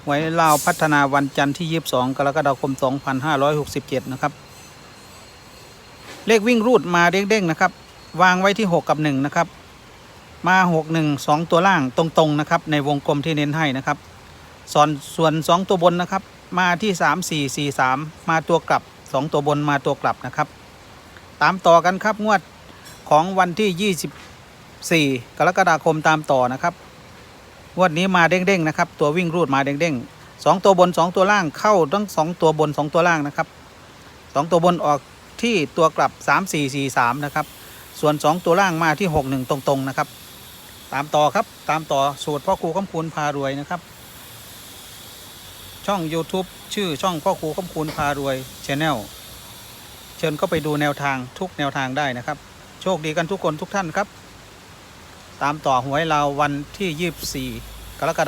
วยลาวพัฒนาวันจันทร์ที่22กรกฎาคม2567นะครับเลขวิ่งรูดมาเด้งๆนะครับวางไว้ที่6กับ1นะครับมา6 1 2ตัวล่างตรงๆนะครับในวงกลมที่เน้นให้นะครับส่วน2ตัวบนนะครับมาที่3 4 4 3มาตัวกลับ2ตัวบนมาตัวกลับนะครับตามต่อกันครับงวดของวันที่24กรกฎาคมตามต่อนะครับงวดนี้มาเด้งๆนะครับตัววิ่งรูดมาเด้งๆ2ตัวบน2ตัวล่างเข้าทั้ง2ตัวบน2ตัวล่างนะครับ2ตัวบนออกที่ตัวกลับ3 4 4 3นะครับส่วน2ตัวล่างมาที่6 1ตรงๆนะครับตามต่อครับตามต่อสูตรพ่อครูคำคูณพารวยนะครับช่อง YouTube ชื่อช่องพ่อครูคำคูณพารวย Channel เชิญเข้าไปดูแนวทางทุกแนวทางได้นะครับโชคดีกันทุกคนทุกท่านครับตามต่อหวยลาววันที่24กรกฎาคม